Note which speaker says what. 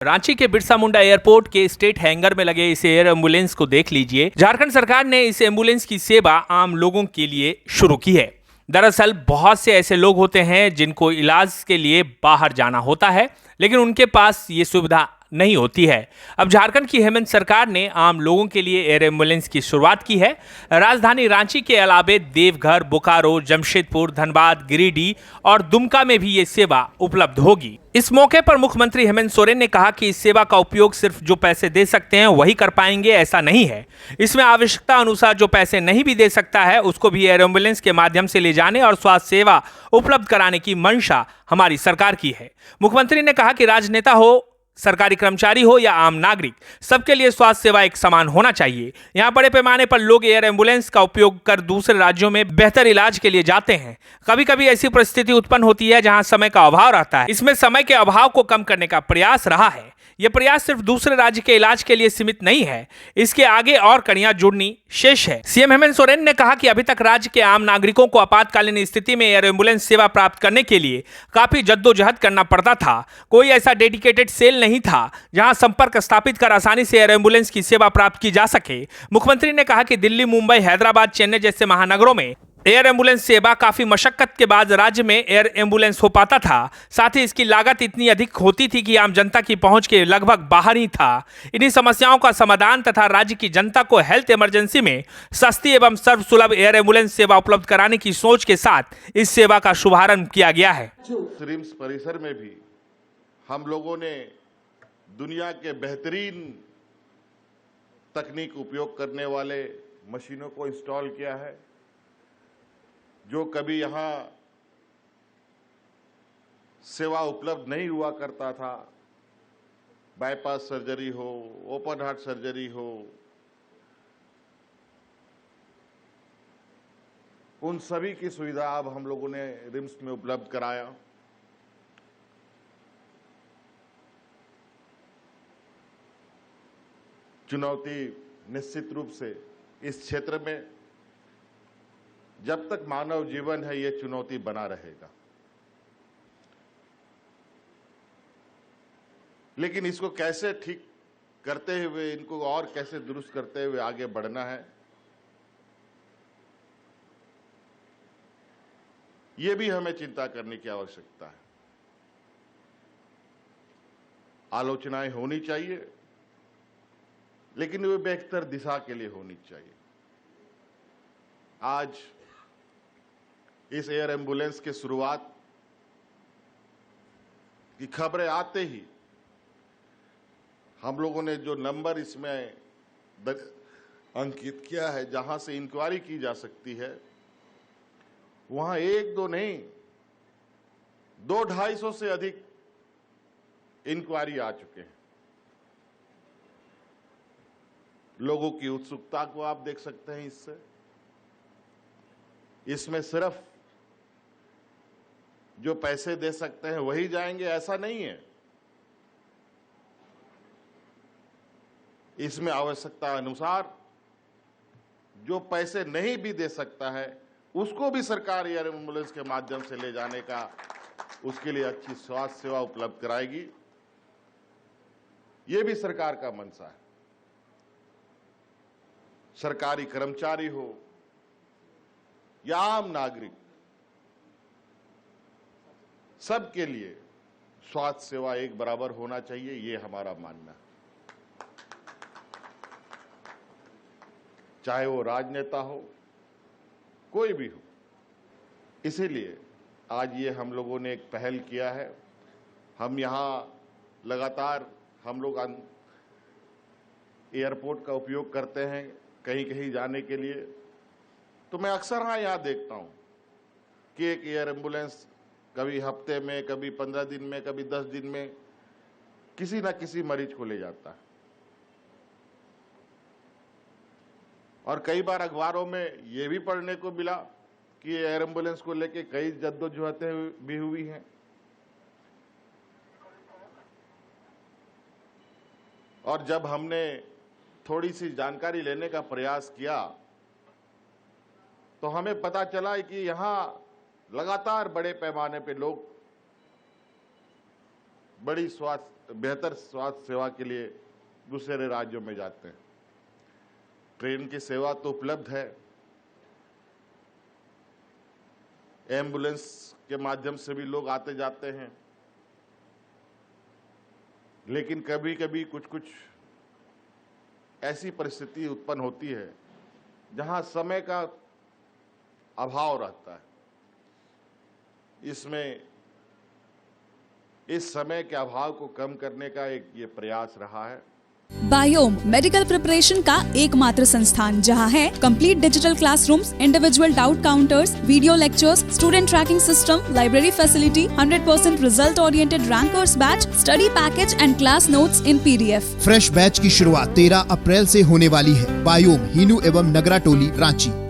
Speaker 1: रांची के बिरसा मुंडा एयरपोर्ट के state hangar में लगे इस एयर एम्बुलेंस को देख लीजिए। झारखंड सरकार ने इस एम्बुलेंस की सेवा आम लोगों के लिए शुरू की है। दरअसल बहुत से ऐसे लोग होते हैं जिनको इलाज के लिए बाहर जाना होता है, लेकिन उनके पास ये सुविधा नहीं होती है। अब झारखंड की हेमंत सरकार ने आम लोगों के लिए एयर एम्बुलेंस की शुरुआत की है। राजधानी रांची के अलावे देवघर, बोकारो, जमशेदपुर, धनबाद, गिरिडीह और दुमका में भी ये सेवा उपलब्ध होगी। इस मौके पर मुख्यमंत्री हेमंत सोरेन ने कहा कि इस सेवा का उपयोग सिर्फ जो पैसे दे सकते हैं वही कर पाएंगे, ऐसा नहीं है। इसमें आवश्यकता अनुसार जो पैसे नहीं भी दे सकता है उसको भी एयर एम्बुलेंस के माध्यम से ले जाने और स्वास्थ्य सेवा उपलब्ध कराने की मंशा हमारी सरकार की है। मुख्यमंत्री ने कहा कि राजनेता हो, सरकारी कर्मचारी हो या आम नागरिक, सबके लिए स्वास्थ्य सेवा एक समान होना चाहिए। यहाँ बड़े पैमाने पर लोग एयर एम्बुलेंस का उपयोग कर दूसरे राज्यों में बेहतर इलाज के लिए जाते हैं। कभी कभी ऐसी परिस्थिति उत्पन्न होती है जहां समय का अभाव रहता है। इसमें समय के अभाव को कम करने का प्रयास रहा है। यह प्रयास सिर्फ दूसरे राज्य के इलाज के लिए सीमित नहीं है, इसके आगे और कड़ियां जुड़नी शेष है। सीएम हेमंत सोरेन ने कहा कि अभी तक राज्य के आम नागरिकों को आपातकालीन स्थिति में एयर एम्बुलेंस सेवा प्राप्त करने के लिए काफी जद्दोजहद करना पड़ता था। कोई ऐसा डेडिकेटेड सेल नहीं था जहां संपर्क स्थापित कर आसानी से एयर एम्बुलेंस की सेवा प्राप्त की जा सके। मुख्यमंत्री ने कहा कि दिल्ली, मुंबई, हैदराबाद, चेन्नई जैसे महानगरों में एयर एम्बुलेंस सेवा काफी मशक्कत के बाद राज्य में एयर एम्बुलेंस हो पाता था। साथ ही इसकी लागत इतनी अधिक होती थी कि आम जनता की पहुंच के लगभग बाहर ही था। इन्हीं समस्याओं का समाधान तथा राज्य की जनता को हेल्थ इमरजेंसी में सस्ती एवं सर्वसुलभ एयर एम्बुलेंस सेवा उपलब्ध कराने की सोच के साथ इस सेवा का शुभारंभ किया गया है।
Speaker 2: रिम्स परिसर में भी हम लोगों ने दुनिया के बेहतरीन तकनीक उपयोग करने वाले मशीनों को इंस्टॉल किया है। जो कभी यहाँ सेवा उपलब्ध नहीं हुआ करता था, बाईपास सर्जरी हो, ओपन हार्ट सर्जरी हो, उन सभी की सुविधा अब हम लोगों ने रिम्स में उपलब्ध कराया। चुनौती निश्चित रूप से इस क्षेत्र में जब तक मानव जीवन है, ये चुनौती बना रहेगा, लेकिन इसको कैसे ठीक करते हुए, इनको और कैसे दुरुस्त करते हुए आगे बढ़ना है, ये भी हमें चिंता करने की आवश्यकता है। आलोचनाएं होनी चाहिए, लेकिन वे बेहतर दिशा के लिए होनी चाहिए। आज इस एयर एम्बुलेंस की शुरुआत की खबरें आते ही हम लोगों ने जो नंबर इसमें अंकित किया है, जहां से इंक्वायरी की जा सकती है, वहां एक दो नहीं, 200-250 से अधिक इंक्वायरी आ चुके हैं। लोगों की उत्सुकता को आप देख सकते हैं। इसमें सिर्फ जो पैसे दे सकते हैं वही जाएंगे, ऐसा नहीं है। इसमें आवश्यकता अनुसार जो पैसे नहीं भी दे सकता है उसको भी सरकार एयर एम्बुलेंस के माध्यम से ले जाने का, उसके लिए अच्छी स्वास्थ्य सेवा उपलब्ध कराएगी। ये भी सरकार का मंशा है। सरकारी कर्मचारी हो या आम नागरिक, सबके लिए स्वास्थ्य सेवा एक बराबर होना चाहिए, ये हमारा मानना है। चाहे वो राजनेता हो, कोई भी हो। इसीलिए आज ये हम लोगों ने एक पहल किया है। हम यहाँ लगातार हम लोग एयरपोर्ट का उपयोग करते हैं कहीं कहीं जाने के लिए, तो मैं अक्सर यहाँ देखता हूँ कि एक एयर एम्बुलेंस कभी हफ्ते में, कभी 15 दिन में, कभी 10 दिन में किसी ना किसी मरीज को ले जाता है। और कई बार अखबारों में ये भी पढ़ने को मिला कि एयर एम्बुलेंस को लेके कई जद्दोजहदें भी हुई हैं। और जब हमने थोड़ी सी जानकारी लेने का प्रयास किया तो हमें पता चला कि यहाँ लगातार बड़े पैमाने पे लोग बड़ी स्वास्थ्य बेहतर स्वास्थ्य सेवा के लिए दूसरे राज्यों में जाते हैं। ट्रेन की सेवा तो उपलब्ध है, एम्बुलेंस के माध्यम से भी लोग आते जाते हैं, लेकिन कभी कभी कुछ ऐसी परिस्थिति उत्पन्न होती है जहां समय का अभाव रहता है। इसमें इस समय के अभाव को कम करने का एक ये प्रयास रहा है।
Speaker 3: बायोम मेडिकल प्रिपरेशन का एकमात्र संस्थान जहां है complete digital classrooms, individual doubt counters, video lectures, student tracking system, library facility, 100% result oriented rankers batch, study package and class notes in PDF।
Speaker 4: Fresh batch की शुरुआत 13 अप्रैल से होने वाली है। बायोम, हीनू एवं नगरा टोली, रांची।